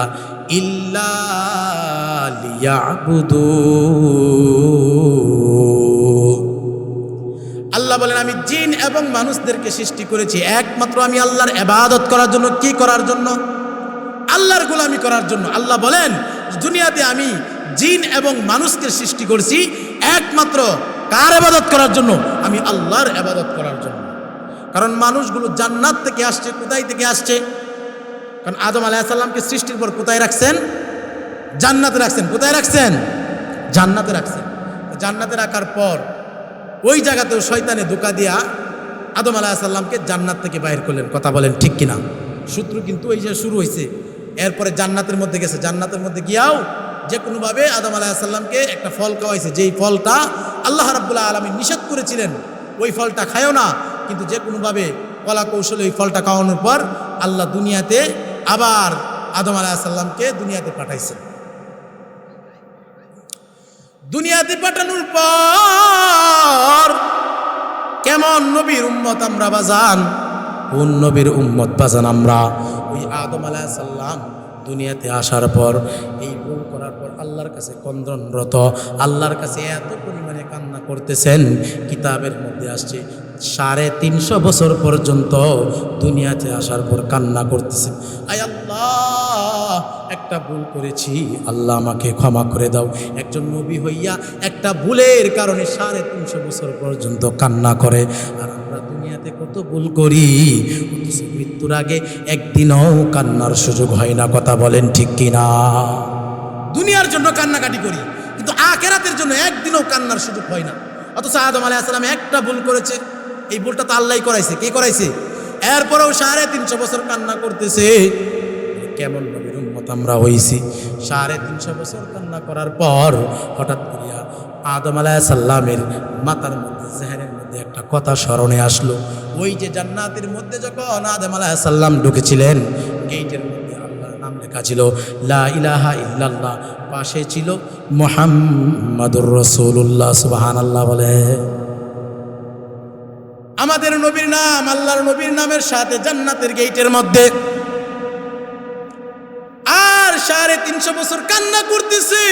লিয়াবুদুন। আল্লাহ বলেন, আমি জিন এবং মানুষদেরকে সৃষ্টি করেছি একমাত্র আমি আল্লাহর ইবাদত করার জন্য। কি করার জন্য? আল্লাহর গোলামি করার জন্য। আল্লাহ বলেন, দুনিয়াতে আমি জিন এবং মানুষকে সৃষ্টি করেছি একমাত্র কার ইবাদত করার জন্য? আমি আল্লাহর ইবাদত করার জন্য। কারণ মানুষগুলো জান্নাত থেকে আসছে। কোথায় থেকে আসছে? কারণ আদম আলাইহিস সালামকে সৃষ্টির পর কোথায় রাখছেন? জান্নাতে রাখছেন। কোথায় রাখছেন? জান্নাতে রাখছেন। জান্নাতে রাখার পর ওই জায়গাতেও শয়তানে ধোঁকা দিয়া আদম আলাইহিস সালামকে জান্নাত থেকে বাইর করলেন। কথা বলেন ঠিক কিনা? সূত্র কিন্তু এই যে শুরু হয়েছে, এরপরে জান্নাতের মধ্যে গেছে। জান্নাতের মধ্যে গিয়াও যে কোনোভাবে আদম আলাইহিস সালামকে একটা ফল খাওয়াইছে, যেই ফলটা আল্লাহ রাব্বুল আলামিন নিষেধ করেছিলেন ওই ফলটা খায়ও না। কিন্তু যে কোনোভাবে কলা কৌশলে ওই ফলটা খাওয়ানোর পর আল্লাহ দুনিয়াতে আবার আদম আলাইহিস সালামকে দুনিয়াতে পাঠাইছেন। দুনিয়াতে পাঠানোর পর কেমন নবীর উম্মত আমরা বাজান? কোন নবীর উম্মত বাজান আমরা? ওই আদম আলাইহিস সালাম দুনিয়াতে আসার পর এই ভুল করার পর আল্লাহর কাছে ক্রন্দনরত, আল্লাহর কাছে এত পরিমাণে কান্না করতেছেন। কিতাবের মধ্যে আসছে 350 বছর পর্যন্ত দুনিয়াতে আসার পর কান্না করতেছেন, আয় আল্লাহ একটা ভুল করেছি, আল্লাহ আমাকে ক্ষমা করে দাও। একজন নবী হইয়া একটা ভুলের কারণে 350 বছর পর্যন্ত কান্না করে। আর আমরা দুনিয়াতে কত ভুল করি, মৃত্যুর আগে একদিনও কান্নার সুযোগ হয় না। কথা বলেন ঠিক কিনা? দুনিয়ার জন্য কান্নাকাটি করি, কিন্তু আখিরাতের জন্য একদিনও কান্নার সুযোগ হয় না। অথচ আদম আলাইহিস সালাম একটা ভুল করেছে, এই ভুলটা তো আল্লাহই করাইছে। কে করাইছে? এরপরেও 350 বছর কান্না করতেছে। কেমন নবীর উম্মত আমরা হইছি? 350 বছর কান্না করার পর হঠাৎ করিয়া আদম আলাইহিস সালামের মাথার মধ্যে, জেহেনের মধ্যে একটা কথা স্মরণে আসলো। ওই যে জান্নাতের মধ্যে যখন আদম আলাইহিস সালাম ঢুকেছিলেন, গেটের মধ্যে আল্লাহর নাম লেখা ছিল লা ইলাহা ইল্লাল্লাহ, পাশে ছিল মুহাম্মাদুর রাসূলুল্লাহ। সুবহানাল্লাহ বলে। আমাদের নবীর নাম, আল্লাহর নবীর নামের সাথে জান্নাতের গেটের মধ্যে। আর 350 বছর কান্না করতেছে।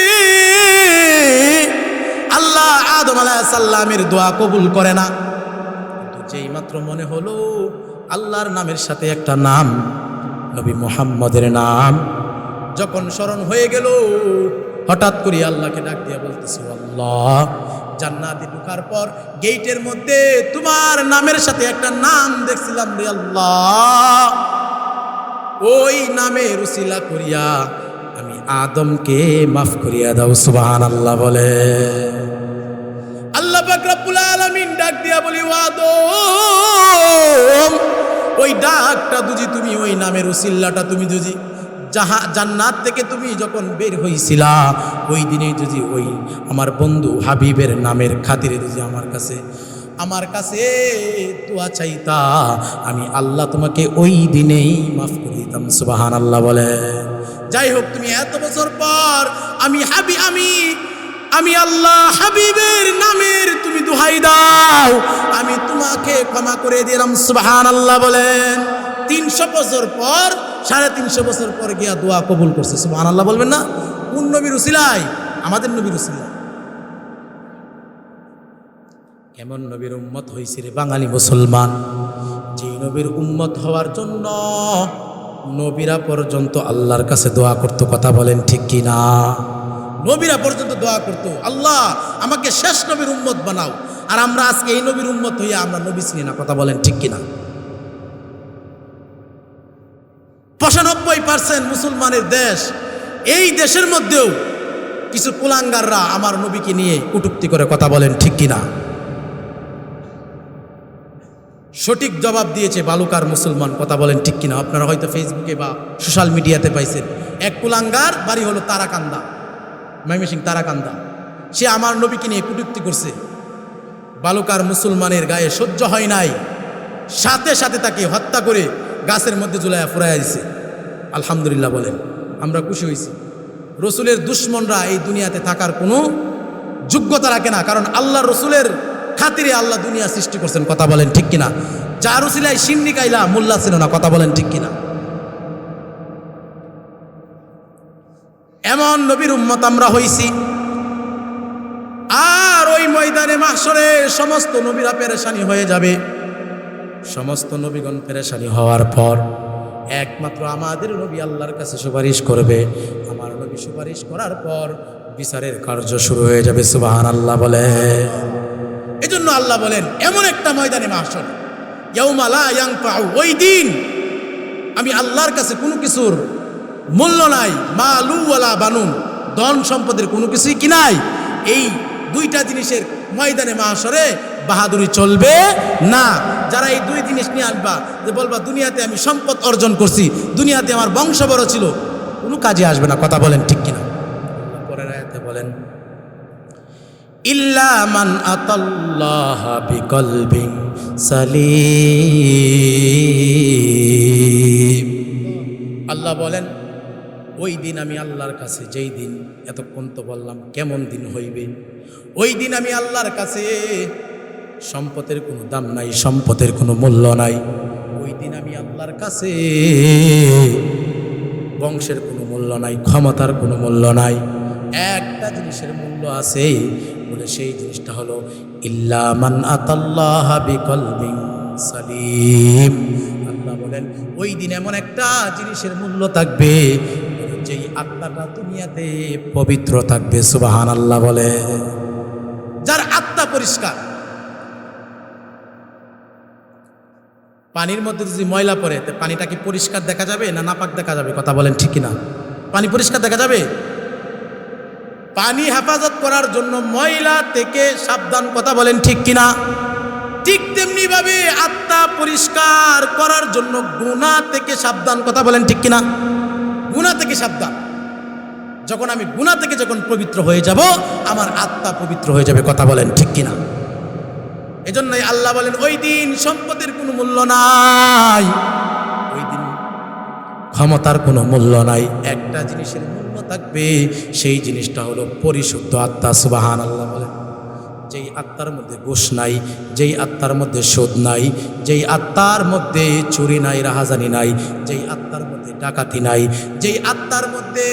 আল্লাহ আদম আলাইহিস সালামের দোয়া কবুল করে না। কিন্তু যেই মাত্র মনে হলো আল্লাহর নামের সাথে একটা নাম, নবী মুহাম্মদের নাম যখন স্মরণ হয়ে গেল, হঠাৎ করে আল্লাহকে ডাক দিয়া বলতেছি, আল্লাহ জান্নাতে ঢোকার পর গেটের মধ্যে তোমার নামের সাথে একটা নাম দেখছিলাম রে আল্লাহ, ওই নামের উসিলা করিয়া আমি আদমকে মাফ করিয়া দাও। সুবহানাল্লাহ বলে। আল্লাহ পাক রব্বুল আলামিন ডাক দিয়া বলি, আদম ওই ডাকটা দুজি তুমি, ওই নামের উসিলাটা তুমি দুজি জান্নাত থেকে তুমি যখন বের হইছিলা ওই দিনে যদি ওই আমার বন্ধু হাবিবের নামের খাতিরে যদি আমার কাছে দোয়া চাইতা, আমি আল্লাহ তোমাকে ওই দিনেই মাফ করে দিতাম। সুবহানাল্লাহ বলে। যাই হোক, তুমি এত বছর পর আমি আল্লাহ হাবিবের নামের তুমি দোহাই দাও, আমি তোমাকে ক্ষমা করে দিলাম। সুবহানাল্লাহ বলেন। 300 বছর পর, 350 বছর পর গিয়া দোয়া কবুল করছে। সুবহানাল্লাহ বলবেন না? কোন নবীর উসিলায়? আমাদের নবীর উসিলায়। এমন নবীর উম্মত হইছে রে বাঙালি মুসলমান, যেই নবীর উম্মত হওয়ার জন্য নবীরা পর্যন্ত আল্লাহর কাছে দোয়া করতো। কথা বলেন ঠিক কি না? নবীরা পর্যন্ত দোয়া করতো, আল্লাহ আমাকে শেষ নবীর উম্মত বানাও। আর আমরা আজকে এই নবীর উম্মত হইয়া আমরা নবী চিনি না। কথা বলেন ঠিক কি না? 95% মুসলমানের দেশ। এই দেশের মধ্যেও কিছু কুলাঙ্গাররা আমার নবীকে নিয়ে কটূক্তি করে। কথা বলেন ঠিক কি না? সঠিক জবাব দিয়েছে বালুকার মুসলমান। কথা বলেন ঠিক কিনা? আপনারা হয়তো ফেসবুকে বা সোশ্যাল মিডিয়াতে পাইছেন। এক কুলাঙ্গার, বাড়ি হলো তারাকান্দা, ময়মনসিং তারাকান্দা। সে আমার নবীকে নিয়ে কটূক্তি করছে। বালুকার মুসলমানের গায়ে সহ্য হয় নাই, সাথে সাথে তাকে হত্যা করে গাছের মধ্যে ঝুলাইয়া ফুরাইয়া দিছে। আলহামদুলিল্লাহ বলেন, আমরা খুশি হয়েছি। রসুলের দুশ্মনরা এই দুনিয়াতে থাকার কোনো যোগ্যতা রাখে না, কারণ আল্লাহ রসুলের খাতিরে আল্লাহ দুনিয়া সৃষ্টি করছেন। কথা বলেন ঠিক কিনা? যার উসিলায় সিন্নি কাইলা মোল্লা ছিল না। কথা বলেন ঠিক কিনা? এমন নবীর উম্মত আমরা হইছি। আর ওই ময়দানে মাহশরে সমস্ত নবীরা পেরেশানি হয়ে যাবে। সমস্ত নবীগণ পেরেশানি হওয়ার পর একমাত্র আমাদের নবী আল্লাহর কাছে সুপারিশ করবে। আমার নবী সুপারিশ করার পর বিচারের কার্য শুরু হয়ে যাবে। সুবহানাল্লাহ বলে। এজন্য আল্লাহ বলেন, এমন একটা ময়দানে মাহশর, ইয়াউমা লা ইয়ানফাউ, ওই দিন আমি আল্লাহর কাছে কোনো কিছুর মূল্য নাই। মালু ওয়ালা বানুন, ধন সম্পদের কোনো কিছুই কি নাই। এই দুইটা জিনিসের ময়দানে মাহশরে বাহাদুরি চলবে না। যারা এই দুই জিনিস নিয়ে আসবা, যে বলবা দুনিয়াতে আমি সম্পদ অর্জন করছি, দুনিয়াতে আমার বংশ বড় ছিল, কোনো কাজে আসবে না। কথা বলেন ঠিক কিনা? পরের আয়াতে বলেন, ইল্লা মান আতাল্লাহ বিকলবিন সালিম। আল্লাহ বলেন, ওই দিন আমি আল্লাহর কাছে, যেই দিন এতক্ষণ তো বললাম কেমন দিন হইবে, ওই দিন আমি আল্লাহর কাছে সম্পদের কোনো দাম নাই, সম্পদের কোনো মূল্য নাই। ওই দিন আমি আল্লাহর কাছে বংশের কোনো মূল্য নাই, ক্ষমতার কোনো মূল্য নাই। একটা জিনিসের মূল্য আছে বলে, সেই জিনিসটা হলো ইল্লা মান আতাল্লাহ বিকলবিন সালিম। আল্লাহ বলেন, ওই দিন এমন একটা জিনিসের মূল্য থাকবে যেই আত্মাটা দুনিয়াতে পবিত্র থাকবে। সুবহানাল্লাহ বলে। যার আত্মা পরিষ্কার। পানির মধ্যে যদি ময়লা পড়ে, পানিটা কি পরিষ্কার দেখা যাবে না নাপাক দেখা যাবে? কথা বলেন ঠিক কিনা? পানি পরিষ্কার দেখা যাবে? পানি হেফাজত করার জন্য ময়লা থেকে সাবধান। কথা বলেন ঠিক কিনা? ঠিক তেমনি ভাবে আত্মা পরিষ্কার করার জন্য গুনাহ থেকে সাবধান। কথা বলেন ঠিক কিনা? গুনাহ থেকে সাবধান। যখন আমি গুনাহ থেকে যখন পবিত্র হয়ে যাব, আমার আত্মা পবিত্র হয়ে যাবে। কথা বলেন ঠিক কিনা? এজন্যই আল্লাহ বলেন, ওই দিন সম্পদের কোনো মূল্য নাই, ওই দিন ক্ষমতার কোনো মূল্য নাই। একটা জিনিসের মূল্য থাকবে, সেই জিনিসটা হলো পরিশুদ্ধ আত্মা। সুবহানাল্লাহ বলেন। যেই আত্মার মধ্যে ঘুষ নাই, যেই আত্মার মধ্যে সুদ নাই, যেই আত্মার মধ্যে চুরি নাই, রাহাজানি নাই, যেই আত্মার মধ্যে ডাকাতি নাই, যেই আত্মার মধ্যে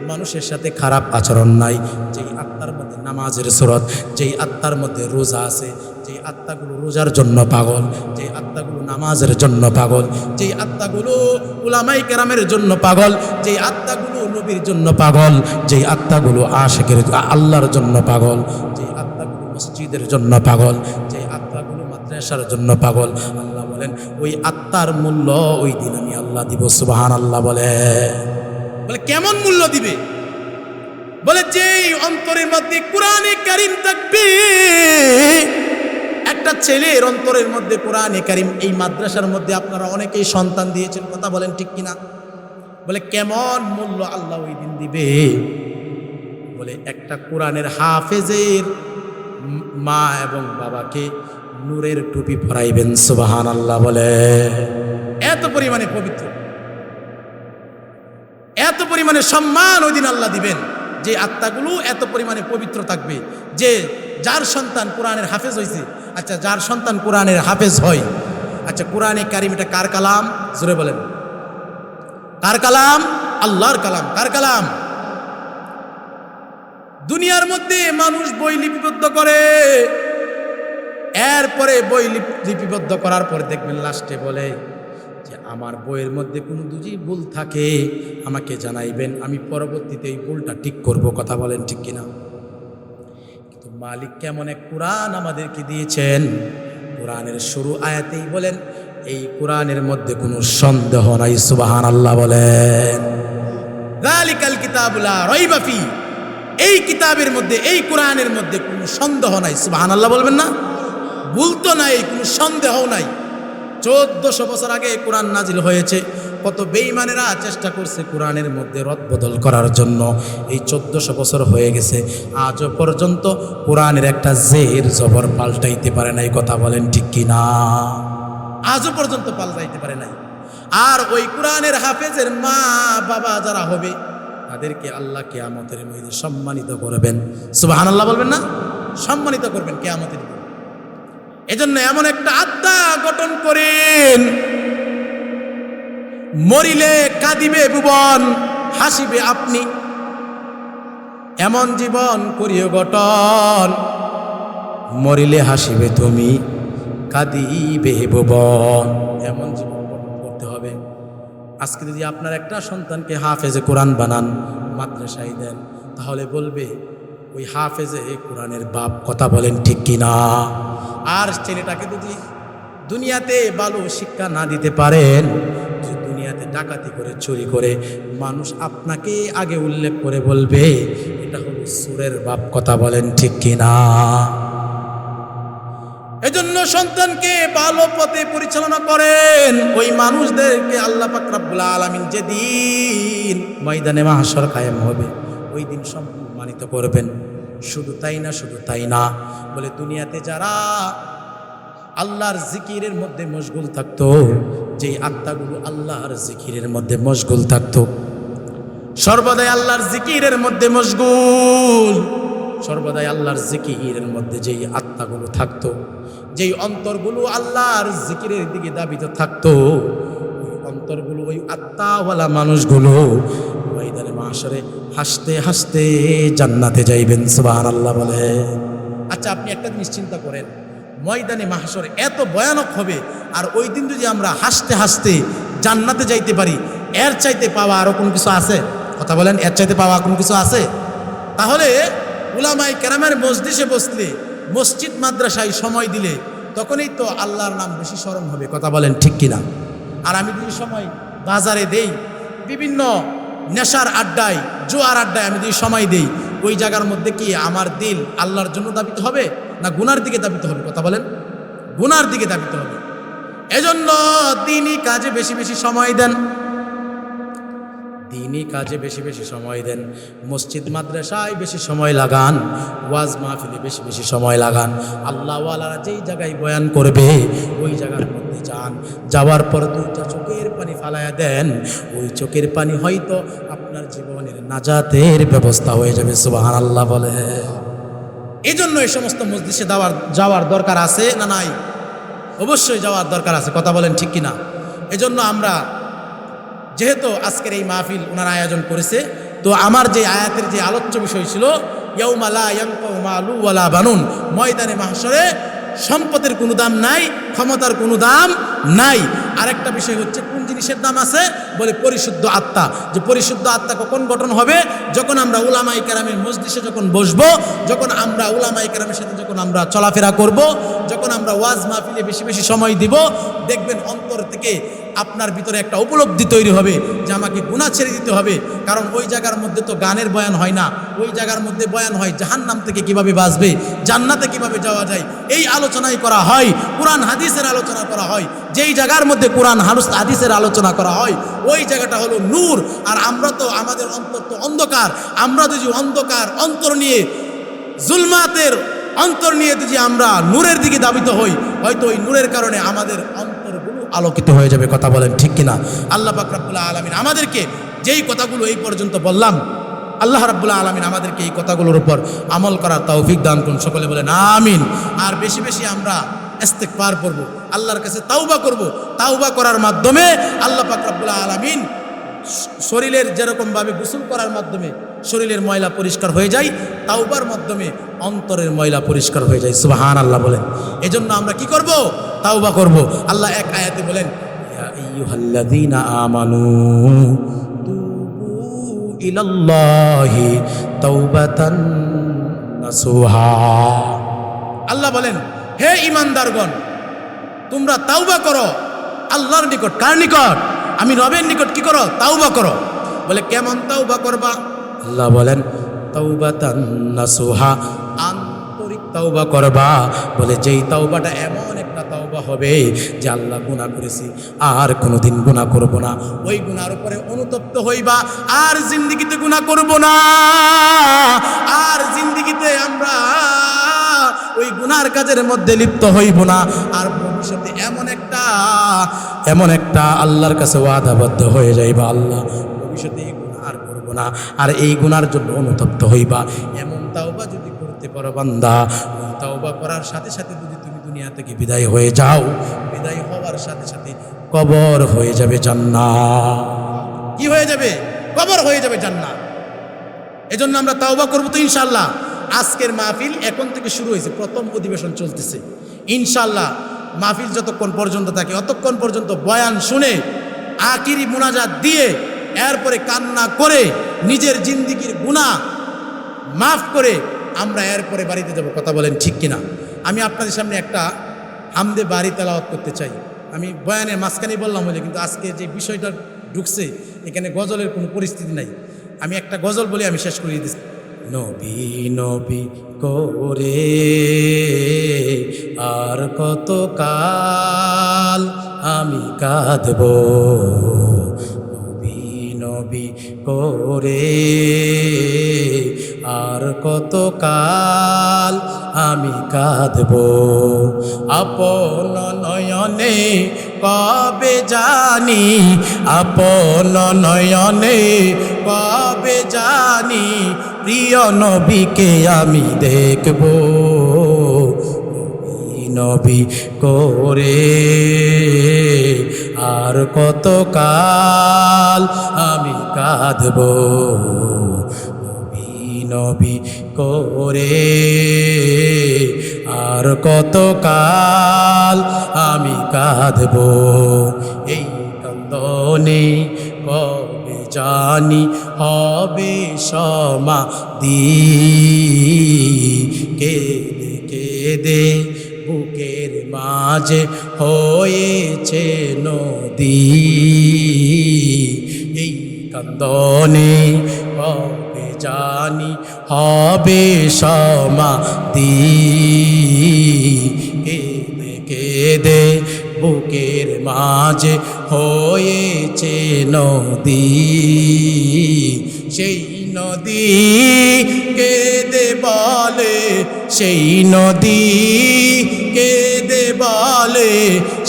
মানুষের সাথে খারাপ আচরণ নাই, যেই আত্মার মধ্যে নামাজের সুরত, যেই আত্মার মধ্যে রোজা আছে, যেই আত্মাগুলো রোজার জন্য পাগল, যেই আত্মাগুলো নামাজের জন্য পাগল, যেই আত্মাগুলো উলামায়ে কেরামের জন্য পাগল, যেই আত্মাগুলো নবীর জন্য পাগল, যেই আত্মাগুলো আশিকের আল্লাহর জন্য পাগল, যেই আত্মাগুলো মসজিদের জন্য পাগল, যেই আত্মাগুলো মাদ্রাসার জন্য পাগল, আল্লাহ বলেন ওই আত্মার মূল্য ওই দিন আমি আল্লাহ দিব। সুবহানাল্লাহ বলে। কেমন মূল্য দিবে? বলে যেই অন্তরের মধ্যে কোরআনে কারীম থাকবে। একটা ছেলের অন্তরের মধ্যে কোরআনে কারীম। এই মাদ্রাসার মধ্যে আপনারা অনেকেই সন্তান দিয়েছেন। কথা বলেন ঠিক কিনা? বলে কেমন মূল্য আল্লাহ ওই দিন দিবে? বলে একটা কোরআনের হাফেজের মা এবং বাবাকে নূরের টুপি পরাইবেন। সুবহানাল্লাহ বলে। এত পরিমাণে পবিত্র, এত পরিমাণে সম্মান ওই দিন আল্লাহ দিবেন, যে আত্মাগুলো এত পরিমাণে পবিত্র থাকবে, যে যার সন্তান কোরআনের হাফেজ হয়েছে। আচ্ছা, যার সন্তান কোরআনের হাফেজ হয়, আচ্ছা কোরআনে কারিম এটা কার কালাম? জোরে বলেন, কার কালাম? আল্লাহর কালাম। কার কালাম? দুনিয়ার মধ্যে মানুষ বই লিপিবদ্ধ করে, এরপরে বই লিপিবদ্ধ করার পরে দেখবেন লাস্টে বলে যে আমার বইয়ের মধ্যে কোনো যদি ভুল থাকে আমাকে জানাইবেন, আমি পরবর্তীতে এই ভুলটা ঠিক করব। কথা বলেন ঠিক কিনা? কিন্তু মালিক কেমন এক কোরআন আমাদেরকে দিয়েছেন, কোরআনের শুরু আয়াতেই বলেন এই কোরআনের মধ্যে কোনো সন্দেহ নাই। সুবহানাল্লাহ বলেন। যালিকাল কিতাবু লা রাইবা ফি, এই কিতাবের মধ্যে, এই কোরআনের মধ্যে কোনো সন্দেহ নাই। সুবহানাল্লাহ বলবেন না? ভুল তো নাই, কোনো সন্দেহ নাই। 1400 বছর আগে কোরআন নাজিল হয়েছে, কত বেঈমানেরা চেষ্টা করছে কোরআনের মধ্যে রদবদল করার জন্য। এই 1400 বছর হয়ে গেছে, আজও পর্যন্ত কোরআনের একটা জের জবর পাল্টাইতে পারে নাই। কথা বলেন ঠিক কিনা? আজও পর্যন্ত পাল্টাইতে পারে নাই। আর ওই কোরআনের হাফেজের মা বাবা যারা হবে তাদেরকে আল্লাহ কিয়ামতের মধ্যে সম্মানিত করবেন। সুবহানাল্লাহ বলবেন না? সম্মানিত করবেন কিয়ামতের দিন। এজন্য এমন একটা আত্মা গঠন করেন, মরিলে কাঁদিবে ভুবন, হাসিবে আপনি। এমন জীবন করিও গঠন, মরিলে হাসিবে তুমি, কাঁদিবে ভুবন। এমন জীবন গঠন করতে হবে। আজকে যদি আপনার একটা সন্তানকে হাফেজে কোরআন বানান, মাদ্রাসায় দেন, তাহলে বলবে ওই হাফেজে কোরআনের বাপ। কথা বলেন ঠিক কিনা? আর ছেলেটাকে যদি দুনিয়াতে ভালো শিক্ষা না দিতে পারেন, যদি দুনিয়াতে ডাকাতি করে চুরি করে, মানুষ আপনাকে আগে উল্লেখ করে বলবে এটা হলো সুরের বাপ। কথা বলেন ঠিক কিনা? এজন্য সন্তানকে ভালো পথে পরিচালনা করেন। ওই মানুষদেরকে আল্লাহ পাক রব্বুল আলামিন যেদিন ময়দানে মাহশর কায়েম হবে ওই দিন সম্মানিত করবেন। শুধু তাই না, শুধু তাই না, বলে দুনিয়াতে যারা আল্লাহর জিকিরের মধ্যে মশগুল থাকতো, যেই আত্মাগুলো আল্লাহর জিকিরের মধ্যে মশগুল থাকতো, সর্বদাই আল্লাহর জিকিরের মধ্যে মশগুল, সর্বদাই আল্লাহর জিকিরের মধ্যে যেই আত্মাগুলো থাকতো, যেই অন্তরগুলো আল্লাহর জিকিরের দিকে দাবিত থাকতো, ওই অন্তরগুলো, ওই আত্মাওয়ালা মানুষগুলো ময়দানে মাহশরে হাসতে হাসতে জান্নাতে যাইবেন। সুবহানাল্লাহ বলে। আচ্ছা, আপনি একটা জিনিস চিন্তা করেন, ময়দানে মাহশর এত ভয়ানক হবে, আর ওই দিন যদি আমরা হাসতে হাসতে জান্নাতে যাইতে পারি, এর চাইতে পাওয়া আরো কোনো কিছু আছে? কথা বলেন, এর চাইতে পাওয়া কোনো কিছু আছে? তাহলে উলামায়ে কেরামের মজলিসে বসলে, মসজিদ মাদ্রাসায় সময় দিলে, তখনই তো আল্লাহর নাম বেশি স্মরণ হবে। কথা বলেন ঠিক কিনা? আর আমি যদি সময় বাজারে দেই, বিভিন্ন নেশার আড্ডায়, জোয়ার আড্ডায় আমি যদি সময় দেই, ওই জায়গার মধ্যে কি আমার দিল আল্লাহর জন্য দাবিত হবে না গুনার দিকে দাবিত হবে? কথা বলেন, গুনার দিকে দাবিত হবে। এজন্য দ্বীনি কাজে বেশি বেশি সময় দেন, দ্বীনি কাজে বেশি বেশি সময় দেন, মসজিদ মাদ্রাসায় বেশি সময় লাগান, ওয়াজ মাহফিলে বেশি বেশি সময় লাগান। আল্লাহওয়ালারা যেই জায়গায় বয়ান করবে ওই জায়গার মধ্যে যান, যাওয়ার পর দুইটা চোখের পানি ফালায়া দেন, ওই চোখের পানি হয়তো আপনার জীবনের নাজাতের ব্যবস্থা হয়ে যাবে। সুবহানাল্লাহ বলে। এই জন্য এই সমস্ত মজলিসে যাওয়ার দরকার আছে না নাই? অবশ্যই যাওয়ার দরকার আছে। কথা বলেন ঠিক কিনা? এজন্য আমরা, যেহেতু আজকের এই মাহফিল ওনারা আয়োজন করেছে, তো আমার যে আয়াতের যে আলোচ্য বিষয় ছিল ইয়াউমা লা ইয়ানফাউ মালুন ওয়ালা বানুন, ময়দানে মাহশরে সম্পদের কোনো দাম নাই, ক্ষমতার কোনো দাম নাই। আরেকটা বিষয় হচ্ছে কোন জিনিসের দাম আছে? বলে পরিশুদ্ধ আত্মা। যে পরিশুদ্ধ আত্মা কখন গঠন হবে? যখন আমরা উলামায়ে কেরামের মজলিসে যখন বসবো, যখন আমরা উলামায়ে কেরামের সাথে যখন আমরা চলাফেরা করব, যখন আমরা ওয়াজ মাহফিলে বেশি বেশি সময় দিব, দেখবেন অন্তর থেকে আপনার ভিতরে একটা উপলব্ধি তৈরি হবে যে আমাকে গুনাহ ছেড়ে দিতে হবে। কারণ ওই জায়গার মধ্যে তো গানের বয়ান হয় না, ওই জায়গার মধ্যে বয়ান হয় জাহান্নাম থেকে কিভাবে বাঁচবে, জান্নাতে কিভাবে যাওয়া যায়, এই আলোচনাই করা হয়। কোরআন হাদিসের আলোচনা করা হয়। যেই জায়গার মধ্যে কোরআন হাদিসের আলোচনা করা হয় ওই জায়গাটা হলো নূর। আর আমরা তো আমাদের অন্তর তো অন্ধকার। আমরা যদি অন্ধকার অন্তর নিয়ে, জুলমাতের অন্তর নিয়ে যদি আমরা নূরের দিকে ধাবিত হই, হয়তো ওই নূরের কারণে আমাদের অন্তরগুলো আলোকিত হয়ে যাবে। কথা বলেন ঠিক কিনা? আল্লাহ পাক রব্বুল আলামিন আমাদেরকে যেই কথাগুলো এই পর্যন্ত বললাম, আল্লাহ রাব্বুল আলামিন আমাদেরকে এই কথাগুলোর উপর আমল করার তৌফিক দান করুন। সকলে বলেন আমিন। আর বেশি বেশি আমরা ইস্তিগফার করব, আল্লাহর কাছে তাওবা করব। তাওবা করার মাধ্যমে আল্লাহ পাক রব্বুল আলামিন শরীরের যেরকমভাবে গোসল করার মাধ্যমে শরীরের ময়লা পরিষ্কার হয়ে যায়, তাওবার মাধ্যমে অন্তরের ময়লা পরিষ্কার হয়ে যায়। সুবহানাল্লাহ বলেন। এজন্য আমরা কি করব? তাওবা করব। আল্লাহ এক আয়াতে বলেন, ইয়া আইয়ুহাল্লাযীনা আমানু তুবু ইলাল্লাহি তাওবাতান নাসুহা। আল্লাহ বলেন, হে ঈমানদারগণ, তোমরা তাওবা করো আল্লাহর নিকট। কার নিকট? আমি রবের নিকট কি করো? তাওবা করো। বলে কেমন তাওবা করবা? আল্লাহ বলেন তাওবাতান নাসুহা, আন্তরিক তাওবা করবা। বলে যেই তাওবাটা এমন একটা তাওবা হবে যে আল্লাহ গুনাহ করেছি, আর কোনোদিন গুনাহ করব না, ওই গুনার উপরে অনুতপ্ত হইবা, আর জিন্দেগিতে গুনাহ করব না, আর জিন্দেগিতে আমরা ওই গুনার কাজের মধ্যে লিপ্ত হইব না। আর ভবিষ্যতে এমন একটা আল্লাহর কাছে ওয়াদাবদ্ধ হয়ে যাইবা, আল্লাহ ভবিষ্যতে এই গুনাহ আর করব না, আর এই গুনার জন্য অনুতপ্ত হইবা। এমন তাওবা যদি করতে পারো বান্দা, ওই তাওবা করার সাথে সাথে যদি তুমি দুনিয়া থেকে বিদায় হয়ে যাও, বিদায় হওয়ার সাথে সাথে কবর হয়ে যাবে জান্নাত। কি হয়ে যাবে? কবর হয়ে যাবে জান্নাত। এজন্য আমরা তাওবা করব তো ইনশাআল্লাহ। আজকের মাহফিল এখন থেকে শুরু হয়েছে, প্রথম অধিবেশন চলতেছে। ইনশাআল্লাহ মাহফিল যতক্ষণ পর্যন্ত থাকে অতক্ষণ পর্যন্ত বয়ান শুনে আখিরি মুনাজাত দিয়ে এরপরে কান্না করে নিজের জিন্দেগির গুনাহ মাফ করে আমরা এরপরে বাড়িতে যাব। কথা বলেন ঠিক কিনা? আমি আপনাদের সামনে একটা হামদে বাড়ি তেলাওয়াত করতে চাই। আমি বয়ানের মাঝখানেই বললাম বলে, কিন্তু আজকে যে বিষয়টা ঢুকছে এখানে গজলের কোনো পরিস্থিতি নাই। আমি একটা গজল বলে আমি শেষ করে দিচ্ছি। নবী নবী করে আর কত কাল আমি কাঁদব, নবী নবী করে আর কত কাল আমি কাঁদব, আপন নয়নে কবে জানি, আপন নয়নে কবে জানি প্রিয় নবীকে আমি দেখব, নবী নবী করে আর কত কাল আমি কাঁদব, নবী নবী করে আর কত কাল আমি কাঁদব। এই কান্দনে কবে জানি হবে সমাধি, কেঁদে কেঁদে বুকের মাঝে হয়েছে নদী, এই কান্দনে কবে জানি হবে সমাধি, কেঁদে কেঁদে বুকের মাঝে হয়েছে নদী, সেই নদী কেঁদে বলে, সেই নদী কেঁদে বলে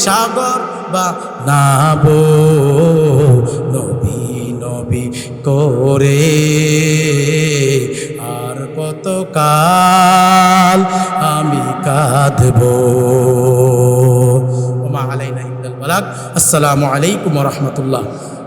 সাগর বানাবো, নবী নবী করে আর কত কাল আমি কাঁদব। ওমা আলাইনা ইল্লাল বালাগ। আসসালামু আলাইকুম ওয়া রাহমাতুল্লাহ।